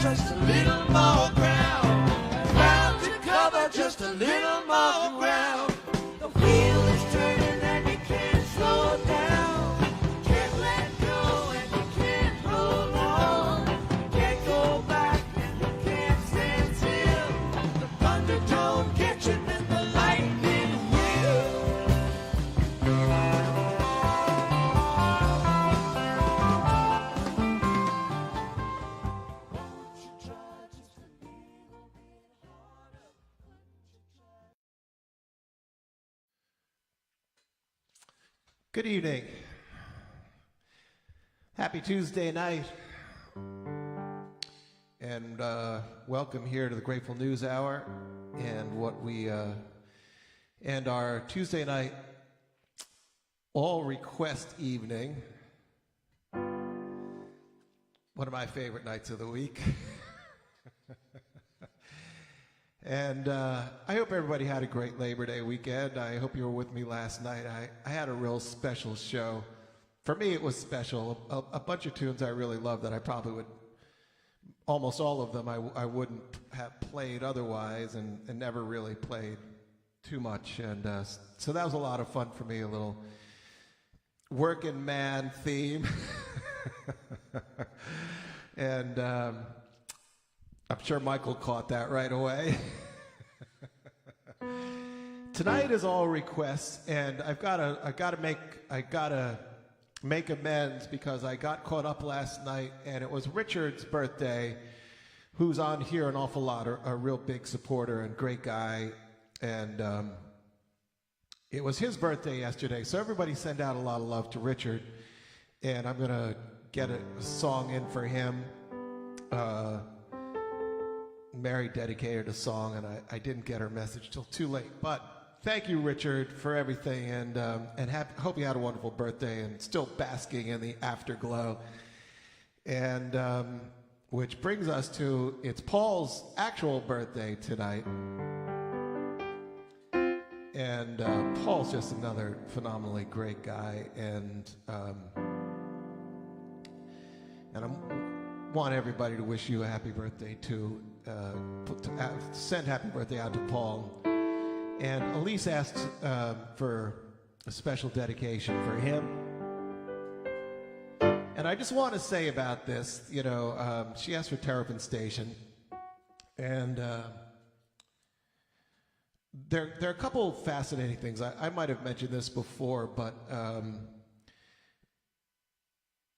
just a little more ground. Bound to cover just a little more ground. The wheel is turning and you can't slow down. Can't let go and you can't hold on. Can't go back and you can't stand still. The thunderdome catching in the lightning wheel. Good evening. Happy Tuesday night. And welcome here to the Grateful News Hour and what we and our Tuesday night all request evening. One of my favorite nights of the week. And I hope everybody had a great Labor Day weekend. I hope you were with me last night. I had a real special show. For me, it was special. A bunch of tunes I really love that I probably would, almost all of them I wouldn't have played otherwise and never really played too much. And so that was a lot of fun for me, a little working man theme. And I'm sure Michael caught that right away. Tonight is all requests, and I gotta make amends because I got caught up last night, and it was Richard's birthday, who's on here an awful lot, a real big supporter and great guy, and it was his birthday yesterday, so everybody send out a lot of love to Richard, and I'm gonna get a song in for him. Mary dedicated a song, and I didn't get her message till too late. But thank you, Richard, for everything, and hope you had a wonderful birthday and still basking in the afterglow. And which brings us to, it's Paul's actual birthday tonight. And Paul's just another phenomenally great guy, and I want everybody to wish you a happy birthday too. Send happy birthday out to Paul. And Elise asked for a special dedication for him. And I just want to say about this, you know, she asked for Terrapin Station. And there are a couple fascinating things. I might have mentioned this before, but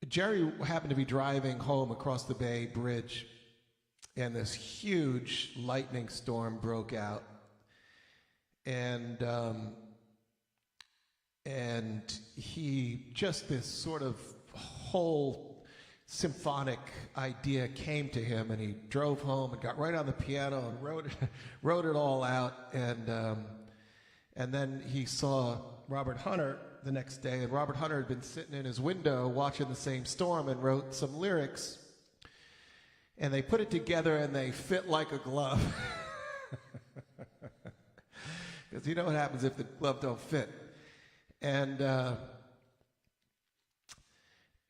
Jerry happened to be driving home across the Bay Bridge, and this huge lightning storm broke out, and he just, this sort of whole symphonic idea came to him, and he drove home and got right on the piano and wrote it all out, and then he saw Robert Hunter the next day, and Robert Hunter had been sitting in his window watching the same storm and wrote some lyrics. And they put it together and they fit like a glove. Because you know what happens if the glove don't fit. And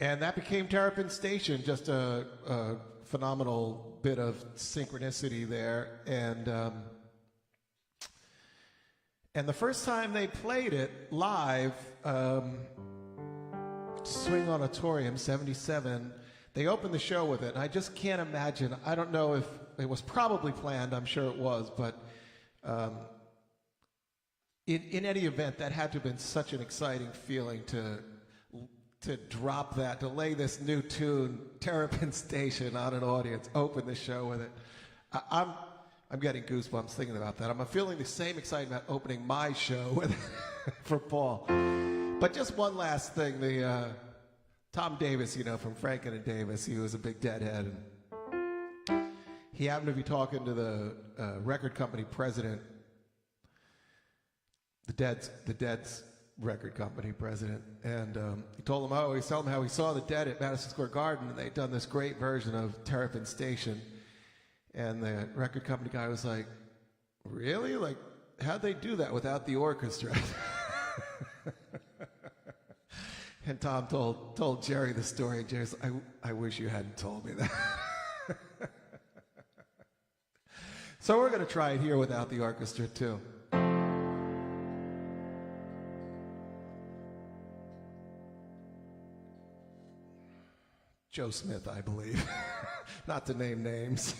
that became Terrapin Station, just a phenomenal bit of synchronicity there. And the first time they played it live, Swing Auditorium, 77, they opened the show with it, and I just can't imagine. I don't know if it was probably planned. I'm sure it was, but in any event, that had to have been such an exciting feeling to drop that, to lay this new tune, Terrapin Station, on an audience, open the show with it. I'm getting goosebumps thinking about that. I'm feeling the same excitement about opening my show with for Paul. But just one last thing, Tom Davis, you know, from Franken and Davis, he was a big Deadhead. And he happened to be talking to the record company president, the Dead's record company president, and he told him how he saw the Dead at Madison Square Garden, and they'd done this great version of Terrapin Station. And the record company guy was like, really? Like, how'd they do that without the orchestra? And Tom told Jerry the story, and Jerry's like, I wish you hadn't told me that. So we're going to try it here without the orchestra, too. Joe Smith, I believe. Not to name names.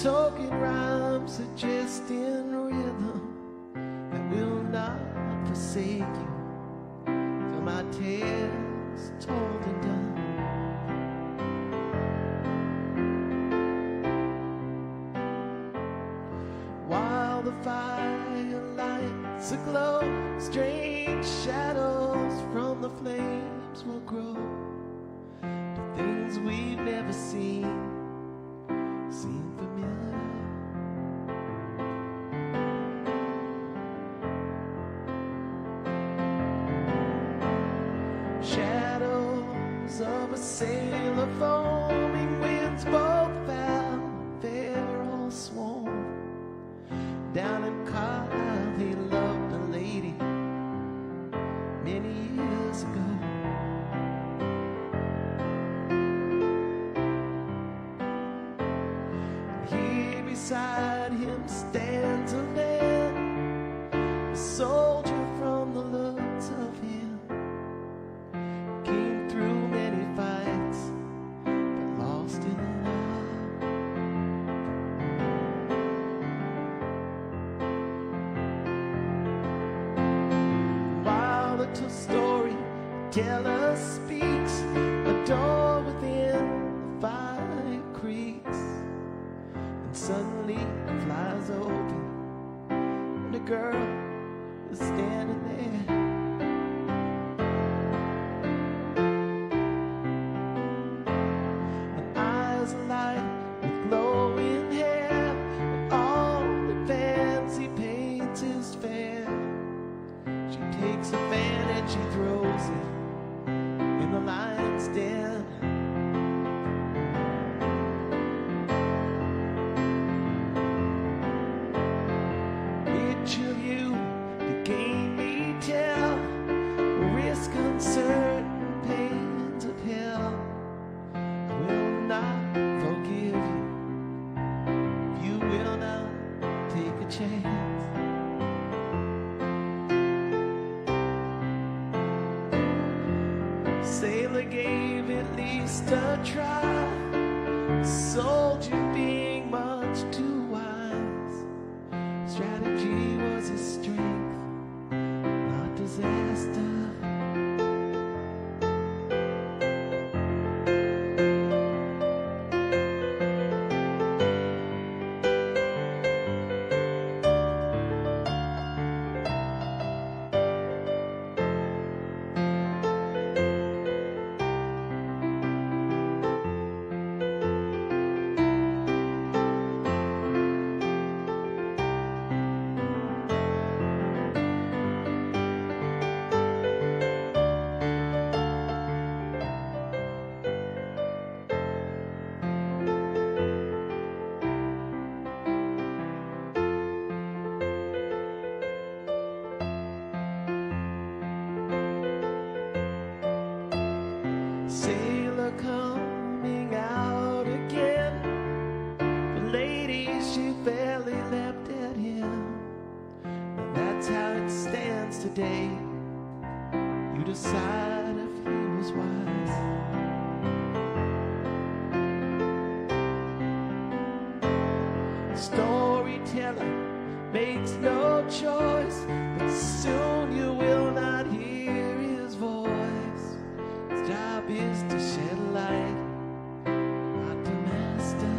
Talking rhymes, suggesting rhythm that will not forsake you till my tale's told and done. While the fire lights aglow, strange shadows from the flames will grow to things we've never seen. Seem familiar. Shadows of a sailor, foaming winds, both foul, fair or swarm. Down in Carlisle, he loved a lady many years ago. Beside him stands a man, a soldier from the looks of him. Came through many fights, but lost in love. While the story teller speaks, a door within the fire creaks. Suddenly it flies open, and a girl is standing there. And eyes alight with glowing hair, and all that fancy paints is fair. She takes a fan and she throws it in the lion's den. Which of you gain me tell, risk uncertain pains of hell? I will not forgive you, you will not take a chance. Sailor gave at least a try, soldier being much too wise. Strategy was his strength, not disaster. Sailor coming out again, the lady she fell day you decide if he was wise. Storyteller makes no choice, but soon you will not hear his voice. His job is to shed light, not to master.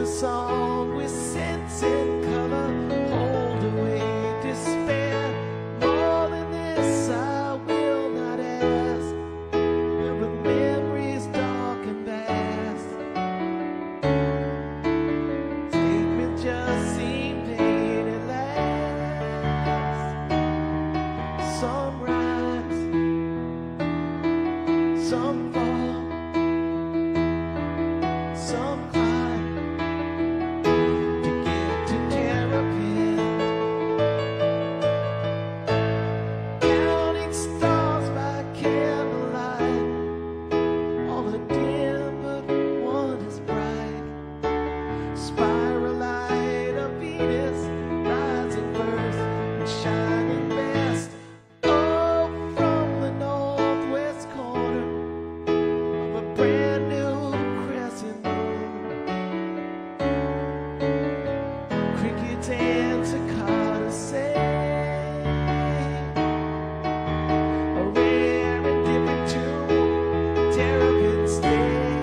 Song with sense and color, hold away despair. More than this I will not ask, but with memories dark and vast, statements just seem vain at last. Some rise, some fall, some climb to terrapin, counting stars by candlelight. All are dim, but one is bright. Spiral light of Venus, rising first and shining best. Oh, from the northwest corner of a brand new crescent moon, crickets and cicadas sing a rare and different tune. Terrapins stay.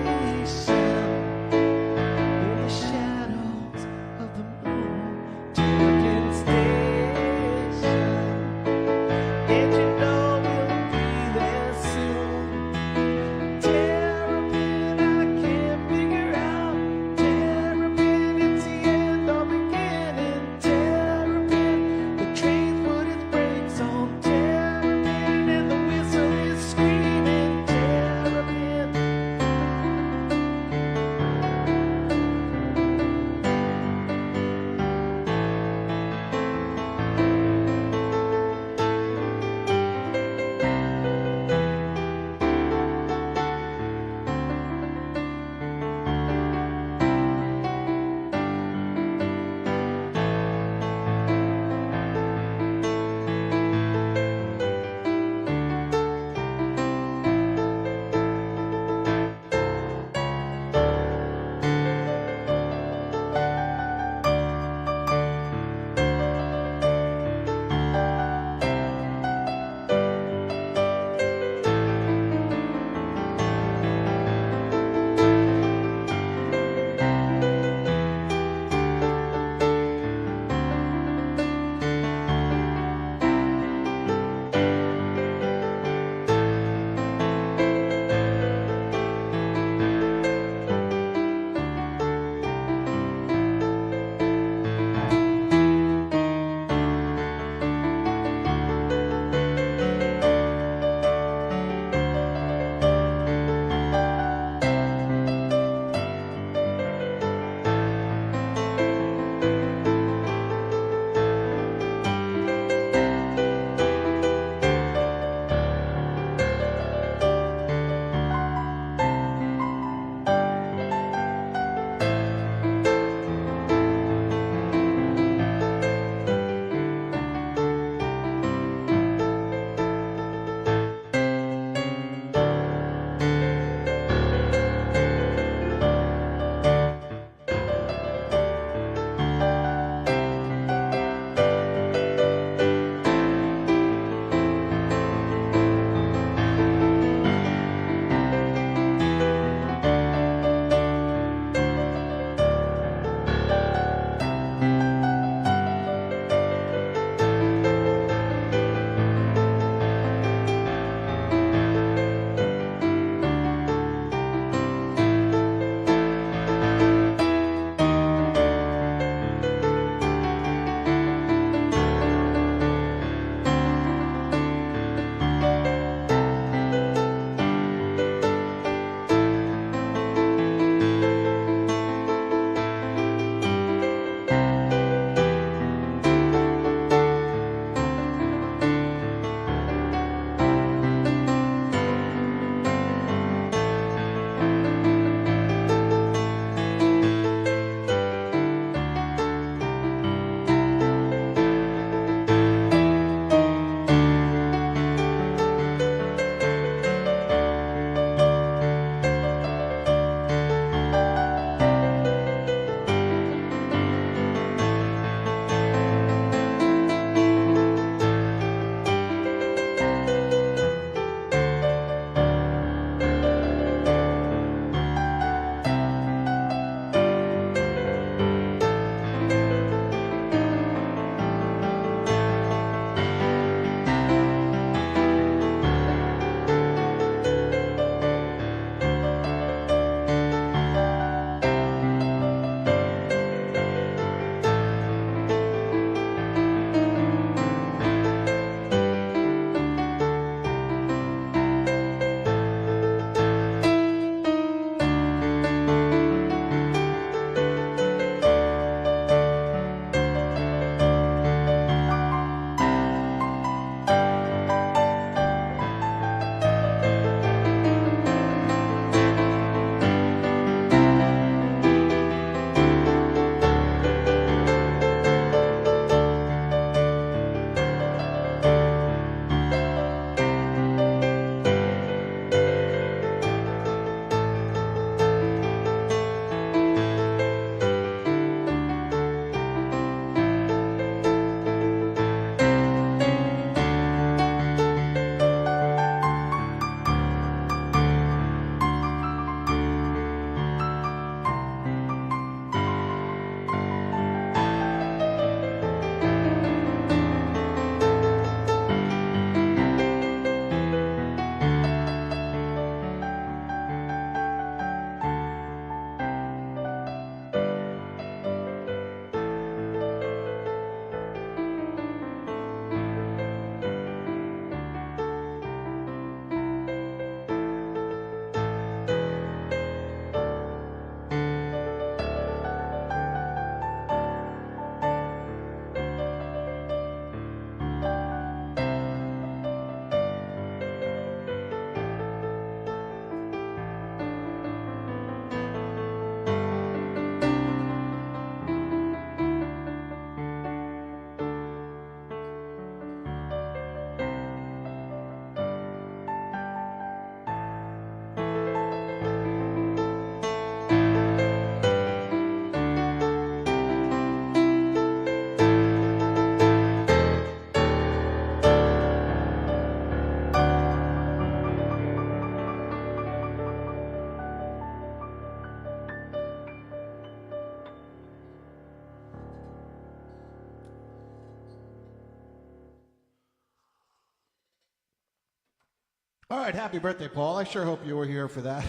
All right, happy birthday, Paul. I sure hope you were here for that.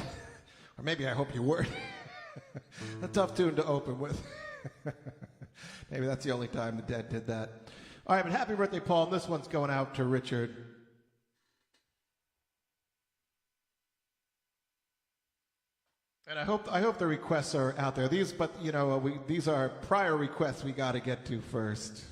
Or maybe I hope you weren't. A tough tune to open with. Maybe that's the only time the Dead did that. All right, but happy birthday, Paul. And this one's going out to Richard. And I hope the requests are out there. These are prior requests we got to get to first.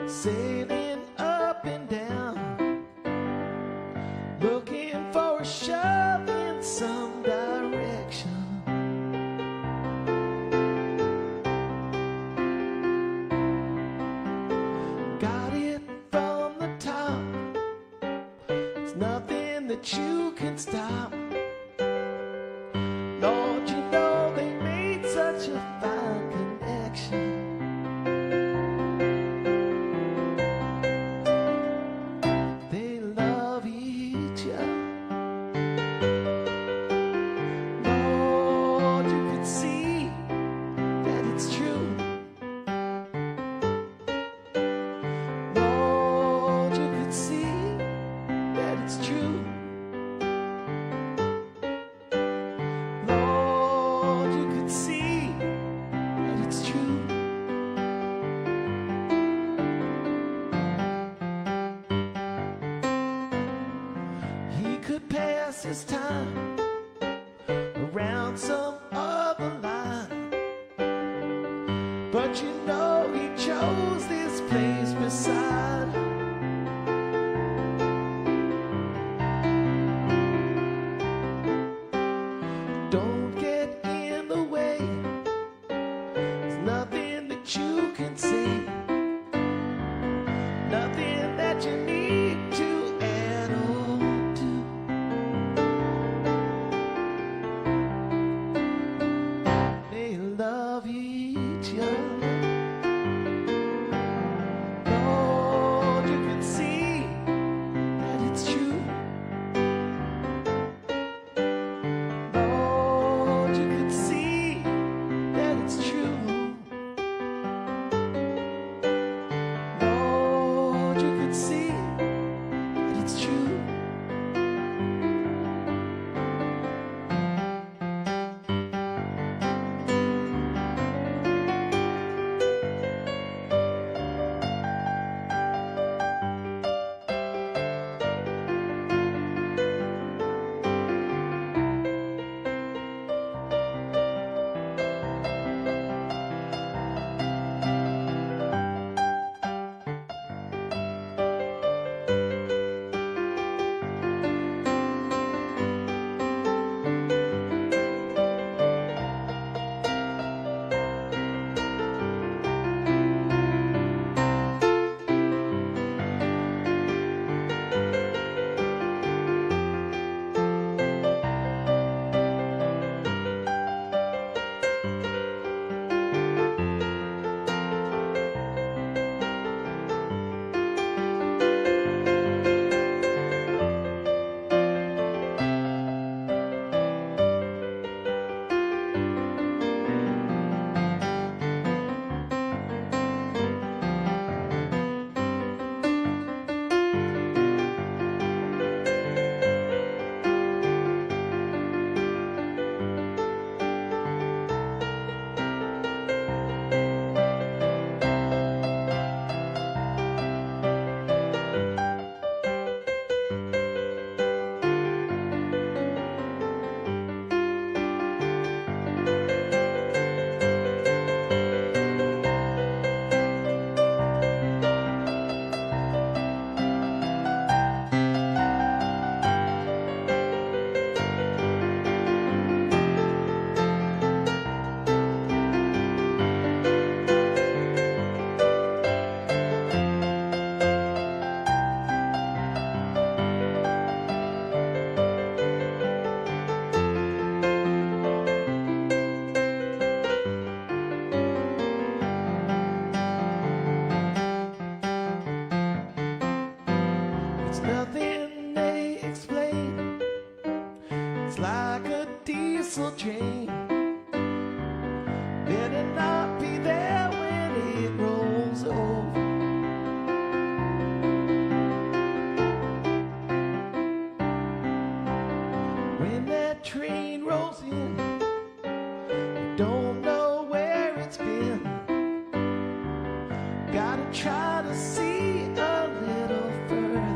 Sailing up and down, looking for a shove in some direction. Got it from the top, it's nothing that you can stop. Lord, you know they made such a fine connection. Pass his time around some other line, but you know he chose this place beside. Don't get in the way, there's nothing that you can say, nothing that you need to add on to. Love each other. Lord, you can see that it's true. Lord, you can see that it's true. Lord, you can see that it's true. There's nothing they explain. It's like a diesel train. Better not be there when it rolls over. When that train rolls in, you don't know where it's been. Gotta try to see a little further.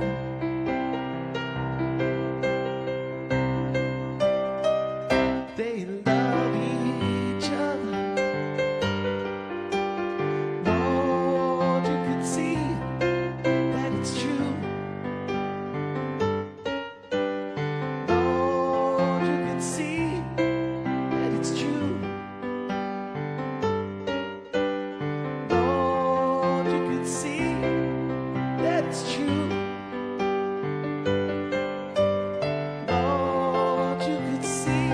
They love each other. Lord, you could see that it's true. Lord, you could see that it's true. Lord, you could see that it's true. Lord, you could see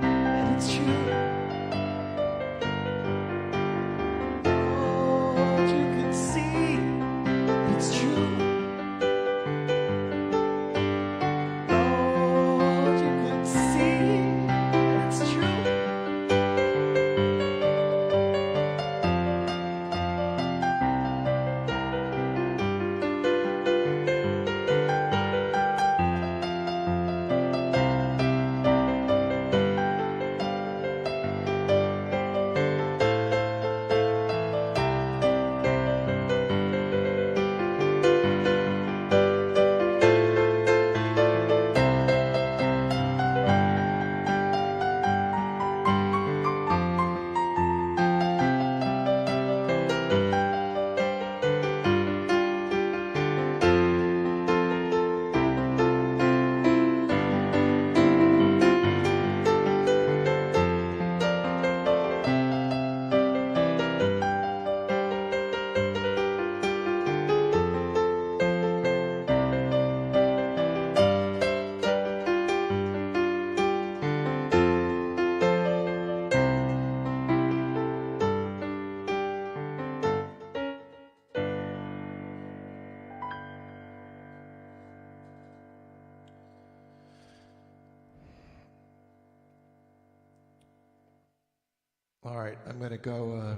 that it's true. Lord, you could see it's true. Lord, you could see it's true. All right, I'm going to go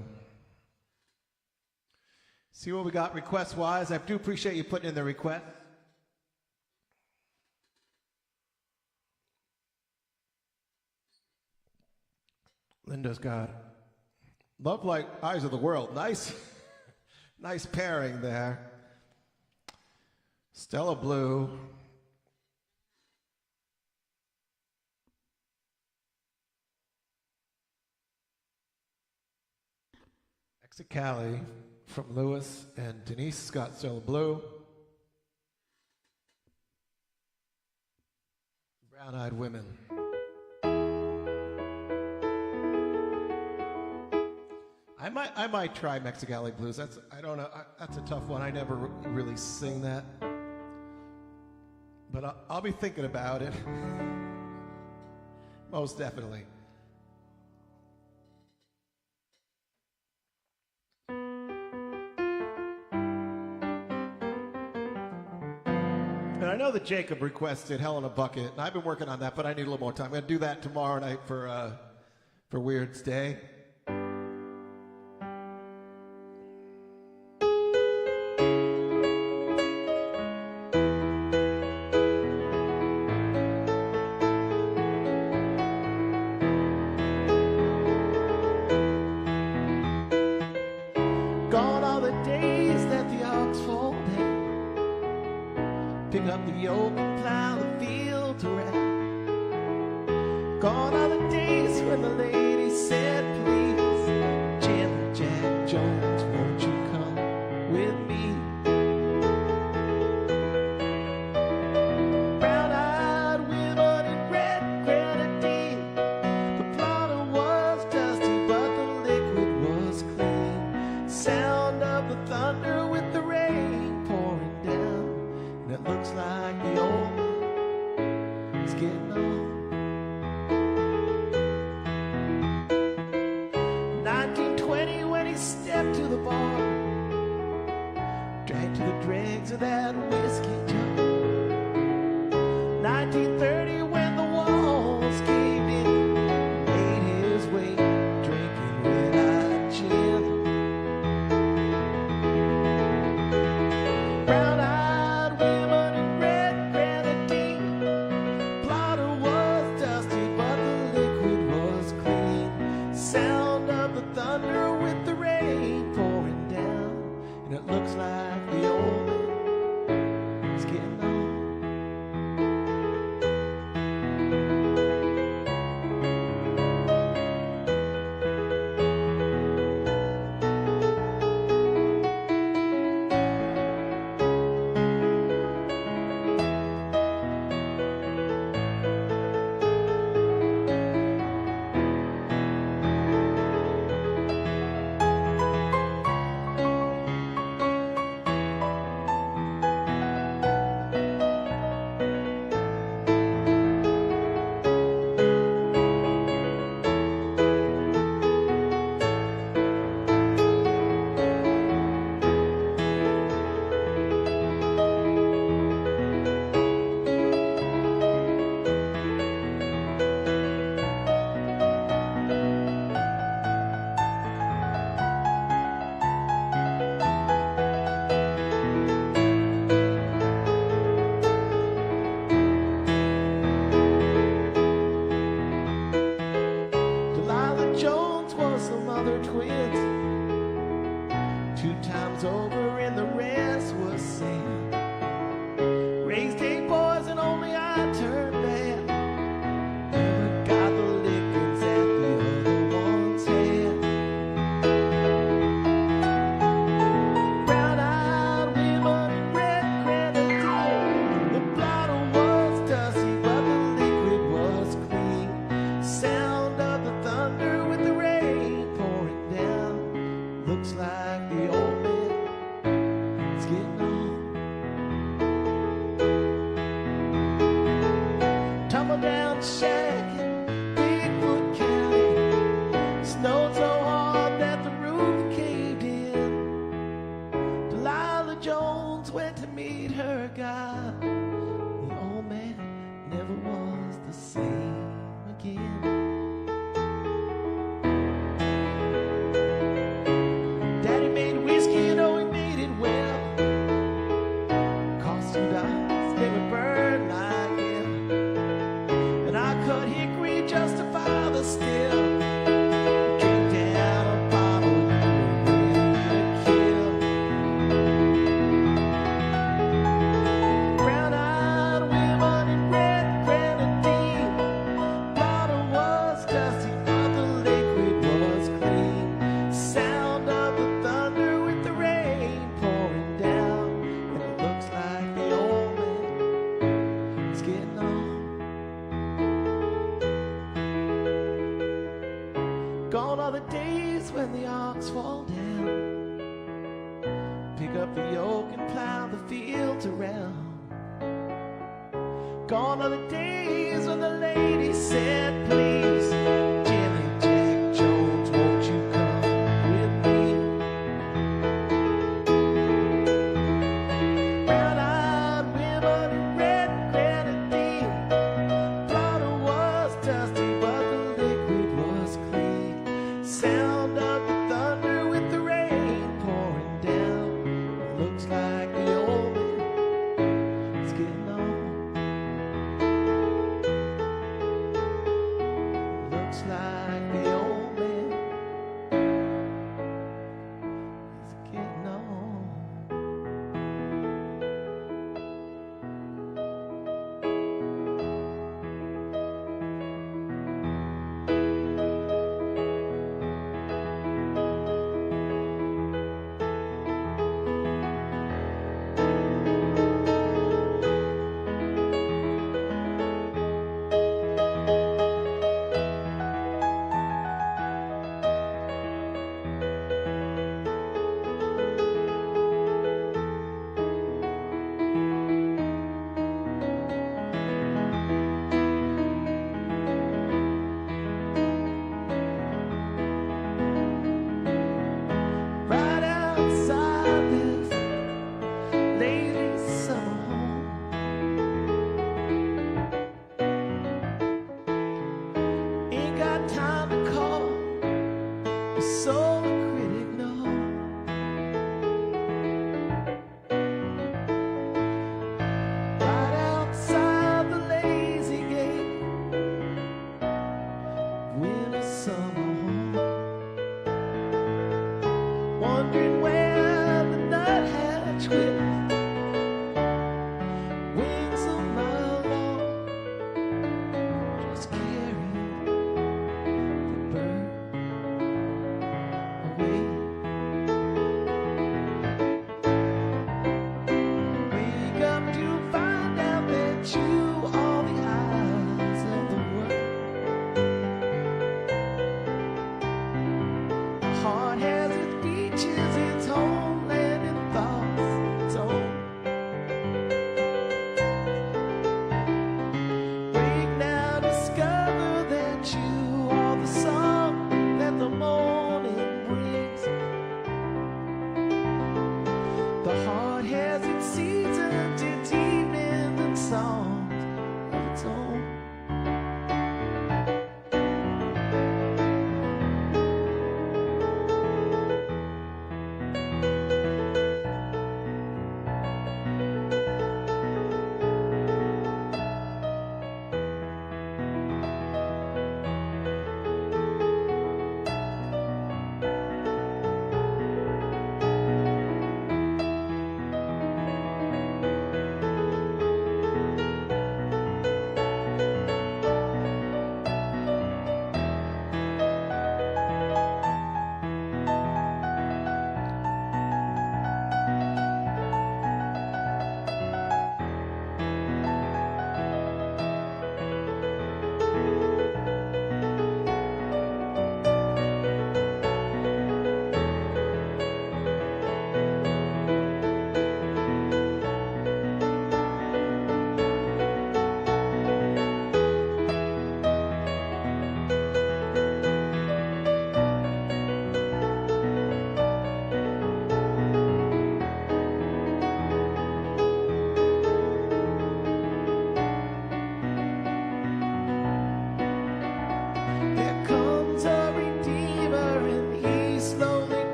see what we got request-wise. I do appreciate you putting in the request. Linda's got Love Like Eyes of the World. Nice, nice pairing there. Stella Blue. Cali from Lewis, and Denise got Stella Blue. Brown Eyed Women. I might try Mexicali Blues. I don't know. That's a tough one. I never really sing that, but I'll be thinking about it. Most definitely. And I know that Jacob requested Hell in a Bucket, and I've been working on that, but I need a little more time. I'm going to do that tomorrow night for Weird's Day. Gone are the days that the ox fall down. Pick up the yoke and plow the field around. Gone are the days when the lady said, please, Jim Jack Jones, won't you come with me? Brown-eyed women in red grenadine. The plotter was dusty, but the liquid was clean. Sound of the thunder with the rain pouring down. And it looks like the old man is getting on. 1930 when the walls caved in, made his way drinking red-eyed gin. Brown-eyed women in red grenadine. Blotter was dusty, but the liquid was clean. Sound of the thunder with the rain pouring down, and it looks like the old man is getting on. Twins, 2 times over, and the rest was sand. Raised 8 boys, and only I turned bad. Never got the lickings that the other ones had. Brown-eyed women in red grenadine. The blotter was dusty, but the liquid was clean. Sound of the thunder with the rain pouring down. Looks like the old man is getting on. Tumble down shack, Bigfoot County. Snowed so hard that the roof caved in. Delilah Jones went to meet her guy. The old man never was the same again. Daddy made whiskey, you know he made it well. Cost $2, they would burn like hell. And I cut hickory just to fire the still. Drink down a bottle, you were ready to kill. Brown-eyed women in red grenadine. Blotter was dusty, but the liquid was clean. Sound of the thunder with the rain pouring down, and it looks like the old man is getting on. Gone are the days when the ox fall down, pick up the yoke and plow the fields around. Gone are the days when the lady said, please, Jimmy Jack Jones, won't you come with me? Brown-eyed women in red grenadine. Blotter was dusty, but the liquid was clean. Sound of the thunder with the rain pouring down. Looks like the old man is getting on.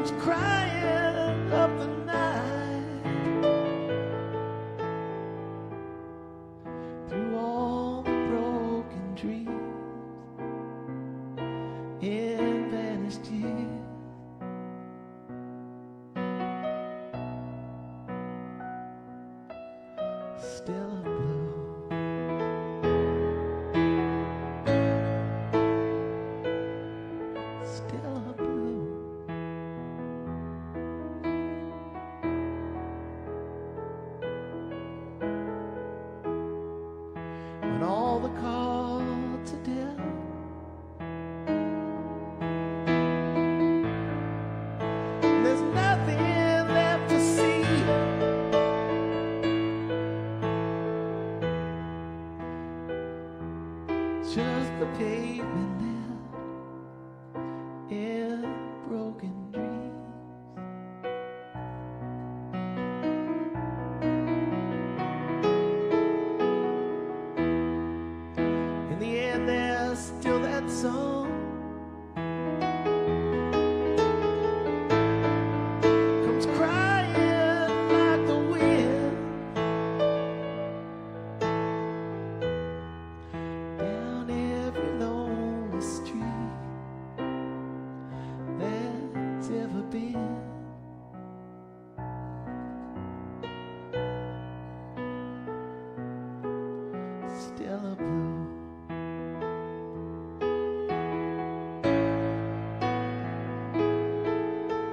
comes crying up the night through all the broken dreams in vanished years. Still blue. Still blue. When all the cards are dealt, there's nothing left to see. Just the pavement left in broken dreams. In the end, there's still that song. Comes crying like the wind down every lonely street that's ever been. Still a blue.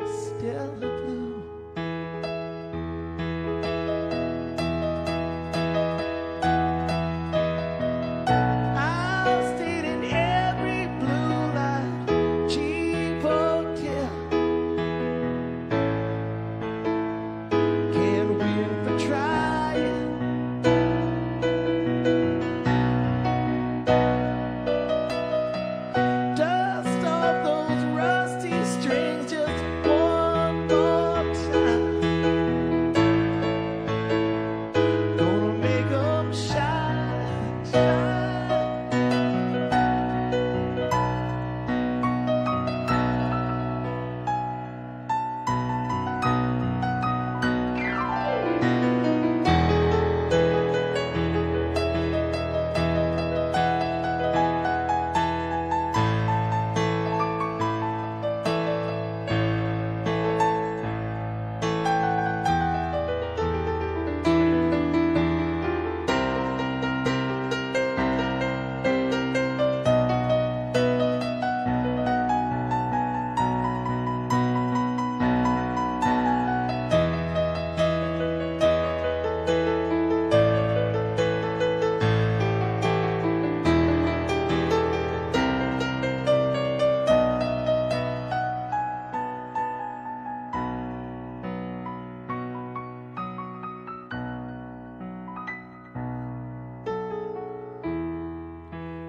Still a blue. I've stayed in every blue light, cheap hotel. Can't win for trying. Dust off those rusty strings just one more time. Gonna make 'em shine, shine.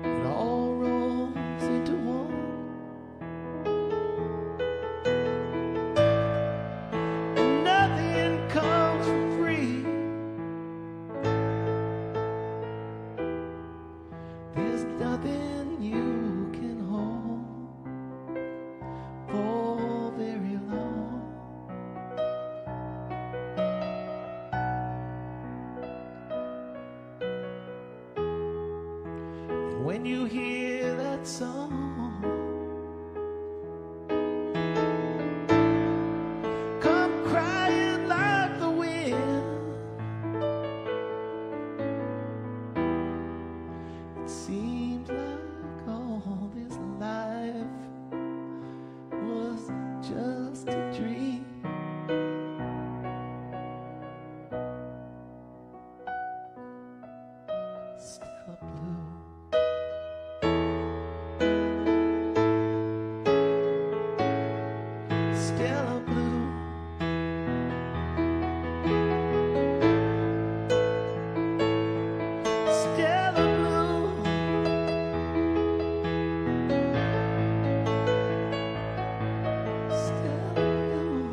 It all rolls into one. And nothing comes for free. There's nothing you can hold for very long. When you hear that song, come crying like the wind. It seems like all this life was just a dream. Still blue. Still blue. Still blue. Still blue.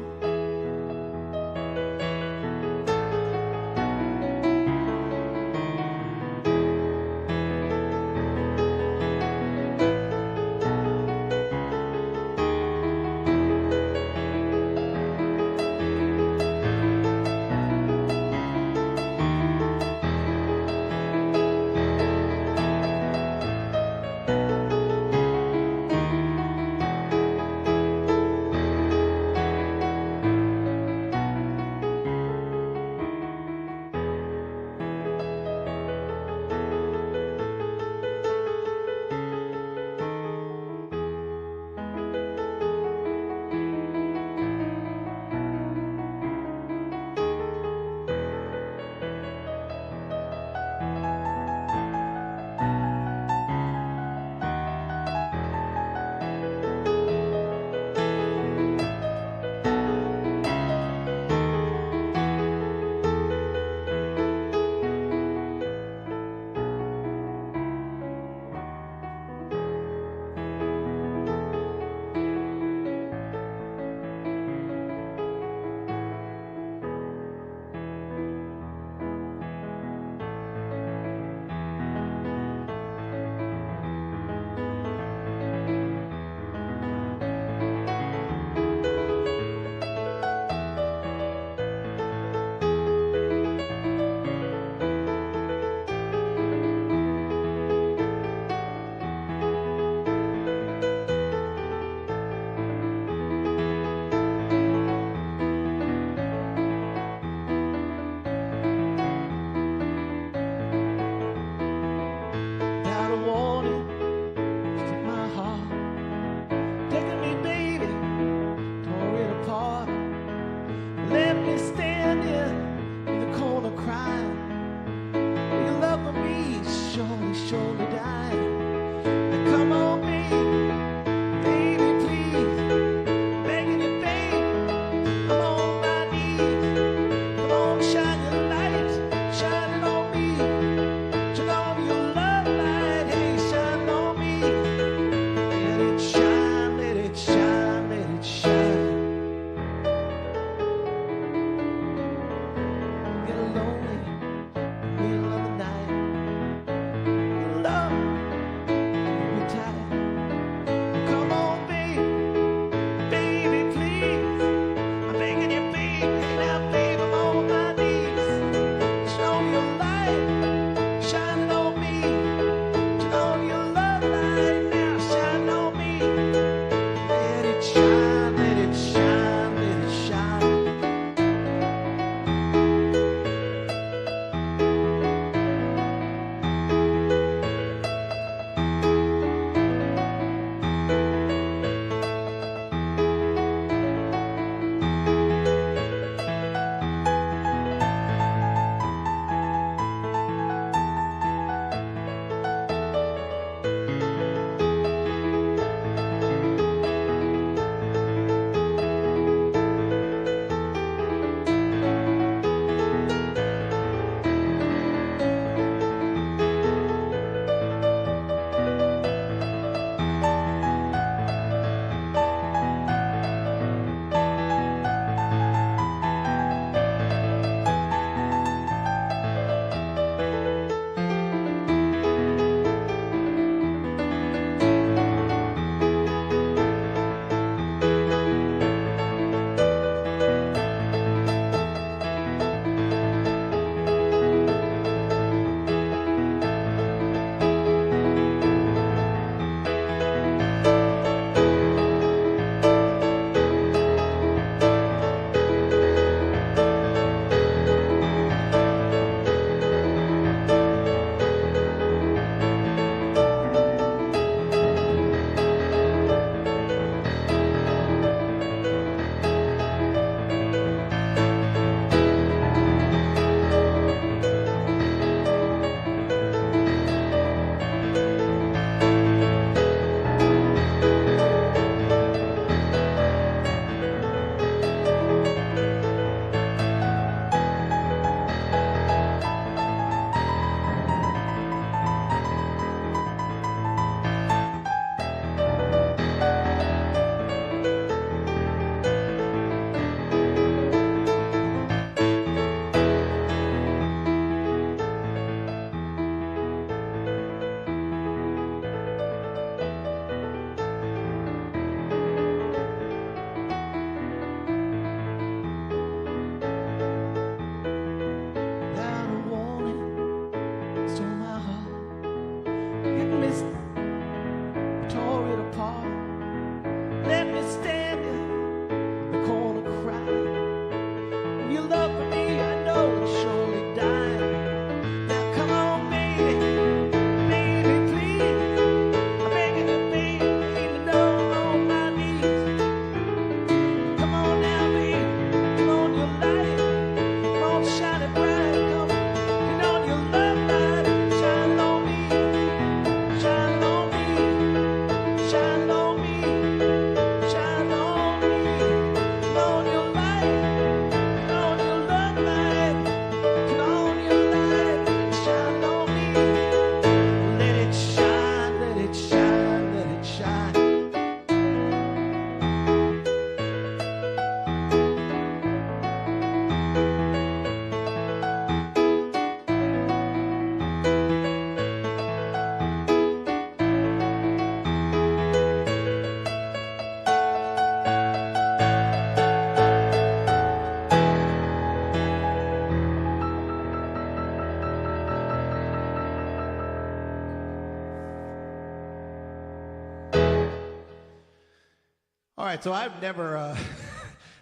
All right, so I've never, I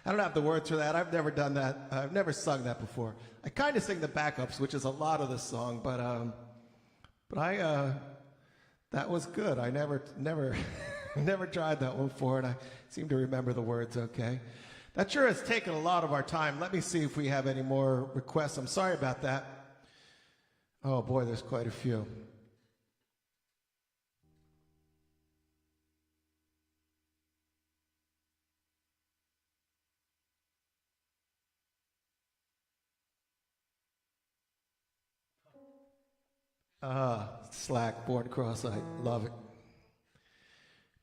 don't have the words for that. I've never done that. I've never sung that before. I kind of sing the backups, which is a lot of the song, but that was good. I never never tried that one before, and I seem to remember the words okay. That sure has taken a lot of our time. Let me see if we have any more requests. I'm sorry about that. Oh boy, there's quite a few. Slack, Born Cross-Eyed, love it.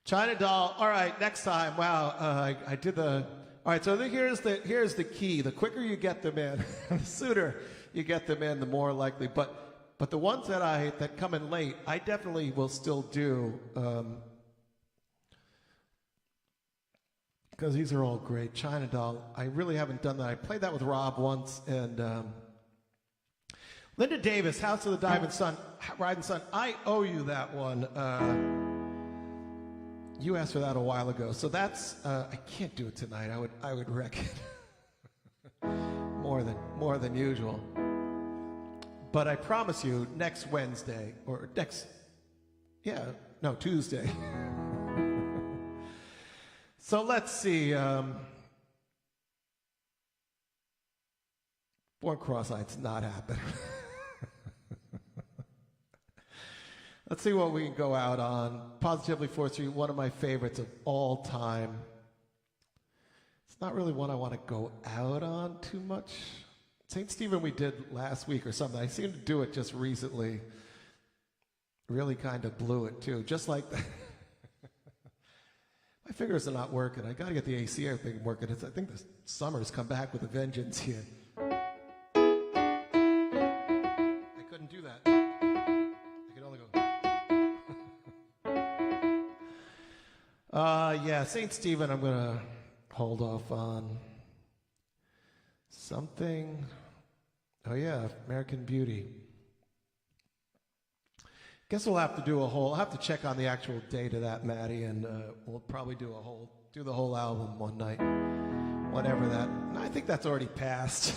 China Doll, all right, next time. Wow, I did the, all right, so here's the key. The quicker you get them in, the sooner you get them in, the more likely. But the ones that come in late, I definitely will still do, because these are all great. China Doll, I really haven't done that. I played that with Rob once, and Linda Davis, House of the Diamond Sun, Riding Sun. I owe you that one. You asked for that a while ago, so that's. I can't do it tonight. I would reckon more than usual. But I promise you, next Wednesday or Tuesday. So let's see. Born Cross-Eyed's not happening. Let's see what we can go out on. Positively 4th Street, one of my favorites of all time. It's not really one I want to go out on too much. St. Stephen we did last week or something. I seem to do it just recently. Really kind of blew it too, just like that. My fingers are not working. I got to get the AC thing working. I think the summer's come back with a vengeance here. I couldn't do that. I could only go. Yeah, St. Stephen, I'm going to hold off on something. Oh, yeah, American Beauty. Guess we'll have to do I'll have to check on the actual date of that, Maddie, and we'll probably do the whole album one night, whatever that. I think that's already passed,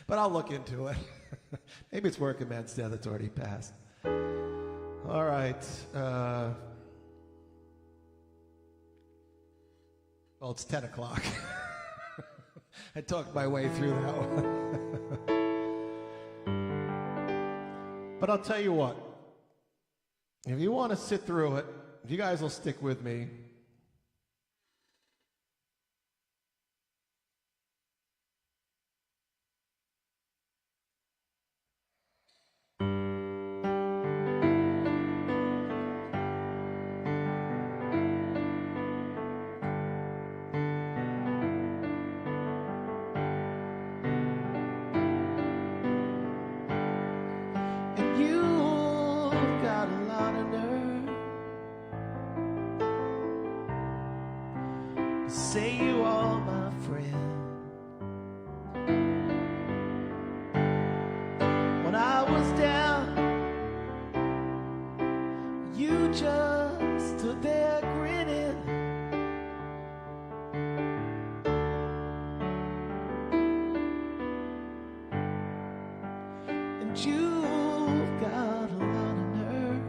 but I'll look into it. Maybe it's Working Man's Dead that's already passed. All right. Well, it's 10 o'clock. I talked my way through that one. But I'll tell you what. If you want to sit through it, if you guys will stick with me. Say you are my friend. When I was down, you just stood there grinning. And you've got a lot of nerve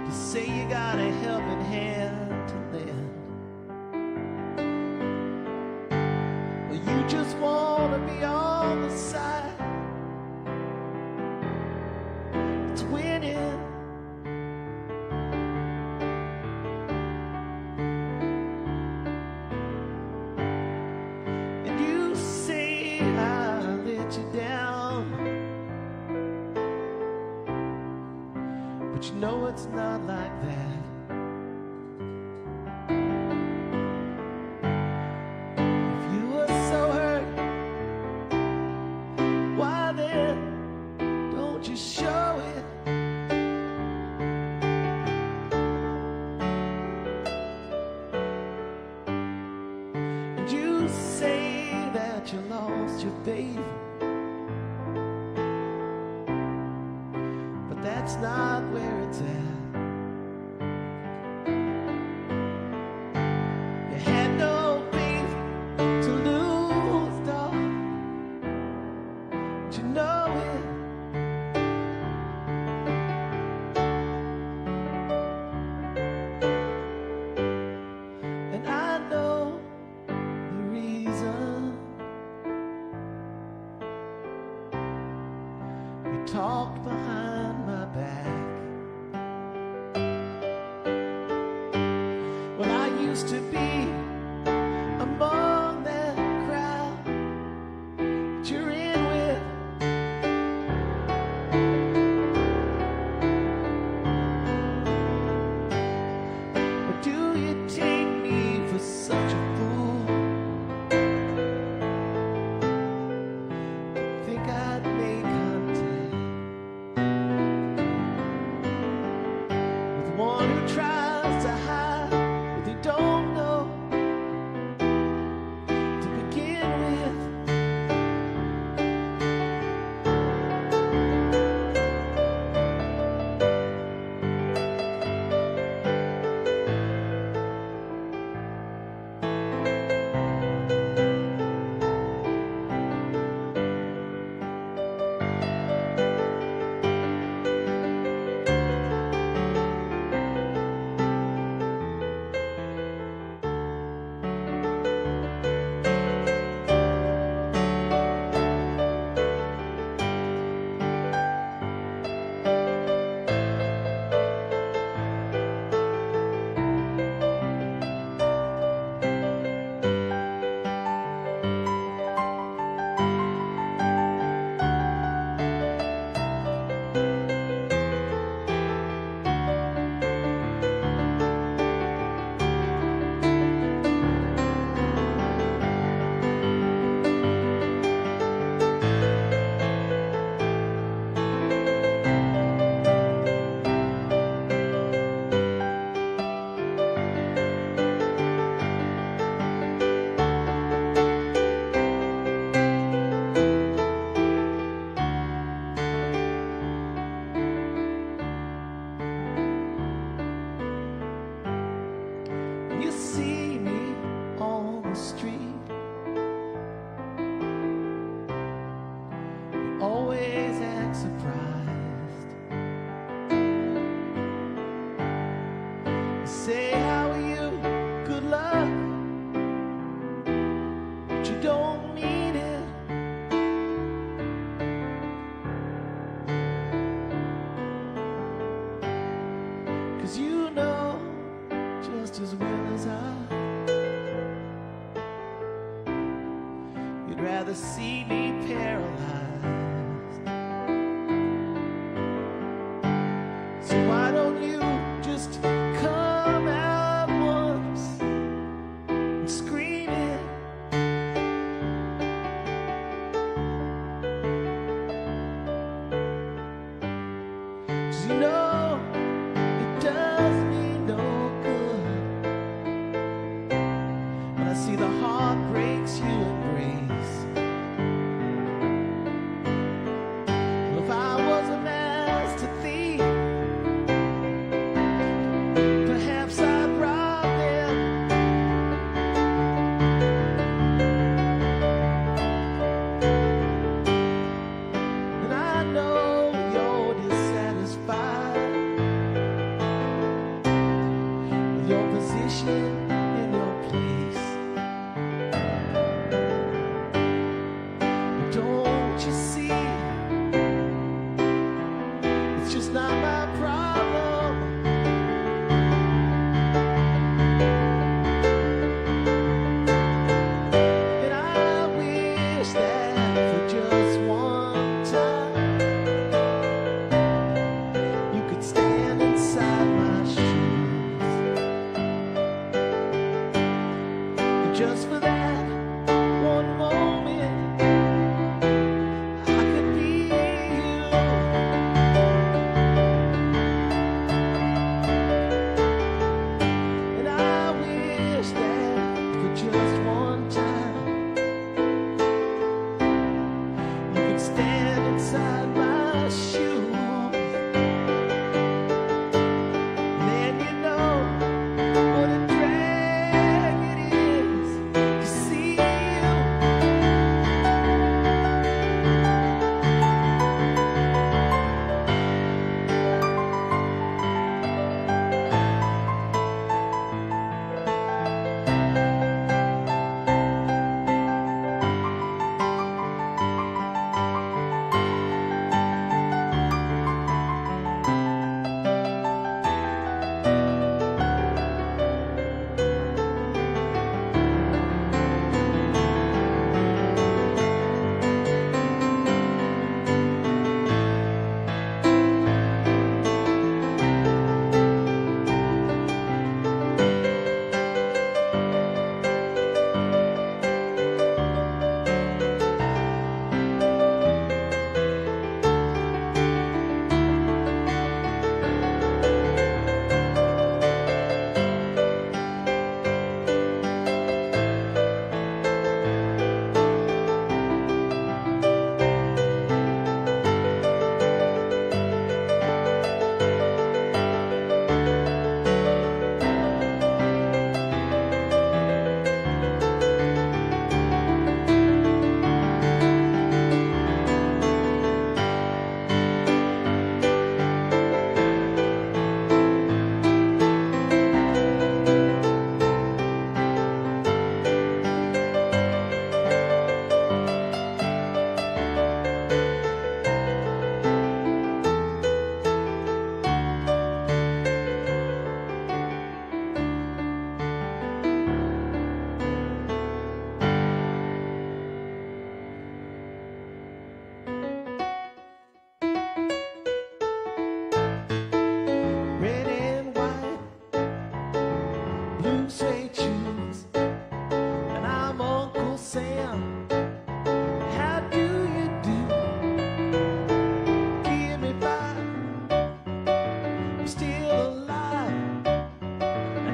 to say you got a helping hand to lend. Well, you just want to be on the side that's winning. And you say I let you down, but you know it's not like that. You lost your baby, but that's not where it's at. talked behind my back. Well, I used to be among that crowd that you're in with. But do you take me for such a fool? Think I'd make contact with one who tries to hide what they don't know to begin with? You see me on the street, you always act surprised. You say, how are you? Good luck. But you don't mean it. Cause you know just as well as I, you'd rather see me paralyzed. So why don't you just come out once and scream it? 'Cause you know it does me no good when I see the heartbreaks you embrace. Well, if I was a master thief, perhaps I'd rob them. And I know you're dissatisfied with your position in your place. But don't you see, it's just not my problem. And I wish that for just one time you could stand inside my shoes. And just for that one moment, I could be you. And I wish that for just one time you could stand inside my shoes. Then you know what a drag it is to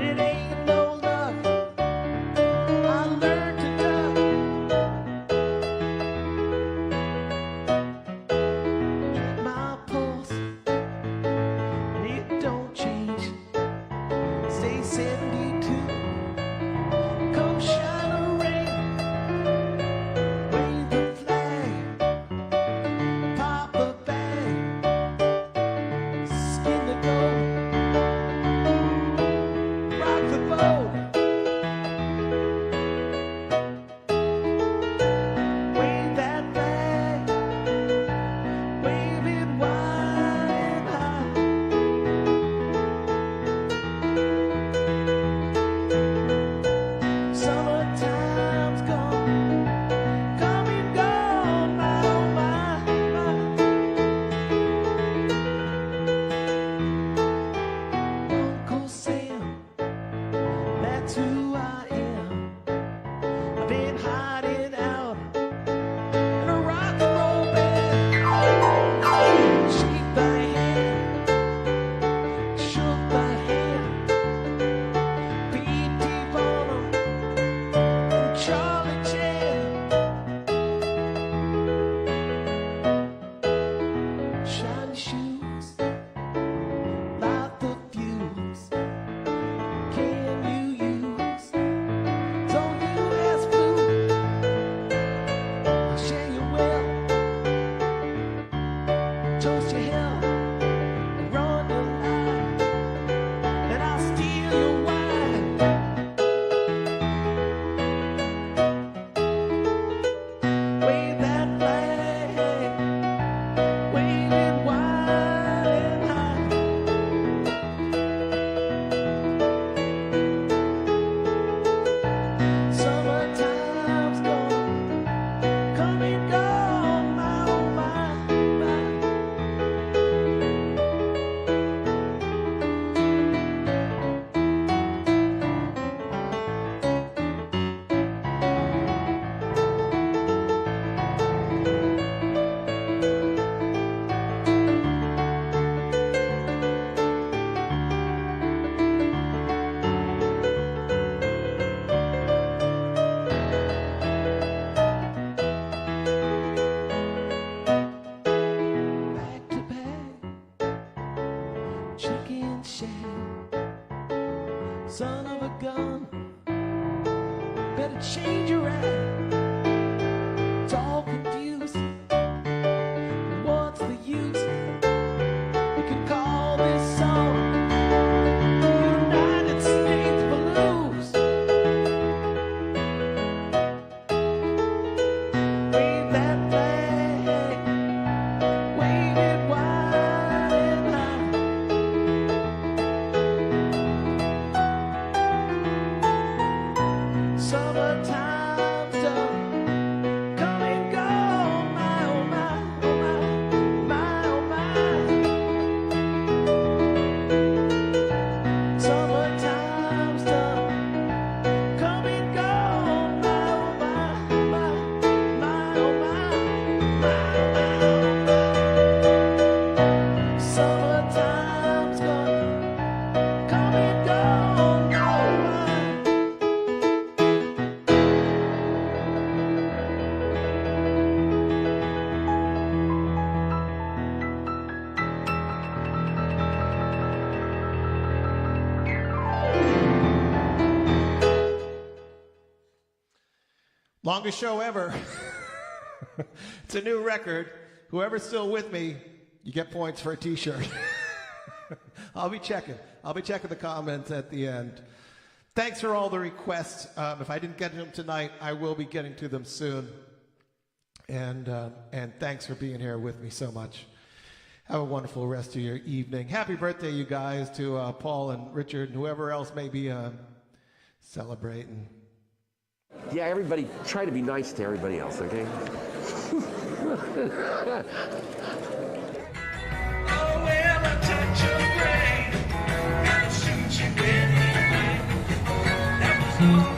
it ain't no luck. I learned to duck. Check my pulse, and it don't change. Stay 72. Come shine a rain. Wave the flag. Pop a bag. Skin the gold. Rock the boat. Wave that flag. Wave it wide and high. Summertime's gone, coming gone, my oh my, my. Uncle Sam, that's who I am. I've been hiding out in a rock and roll band. Shake my hand, shook my hand, beat deep on 'em. Charlie Chan, shiny shoes, light the fuse. Can you use some U.S. food? I'll share your will, toast your hill, run your line, and I'll steal your wine. Wave that flag, wave it wide and high. Summertime's gone, coming gone, my oh my, my. Back to back, chicken shack, son of a gun, better change your act. It's all confused, what's the use? We could call this song United States Blues. Wave that flag, wave it wide and high. Summertime's done, coming gone, my oh my, oh my, my oh my. Summertime's done, coming gone, my oh my, my, my oh my, my, my. Summertime's gone, coming gone, my oh my. Longest show ever. It's a new record. Whoever's still with me, you get points for a t-shirt. I'll be checking the comments at the end. Thanks for all the requests. If I didn't get to them tonight, I will be getting to them soon. And thanks for being here with me so much. Have a wonderful rest of your evening. Happy birthday, you guys, to Paul and Richard and whoever else may be celebrating. Yeah, everybody, try to be nice to everybody else, okay? Oh, well, a touch of gray, that'll suit you anyway. That was all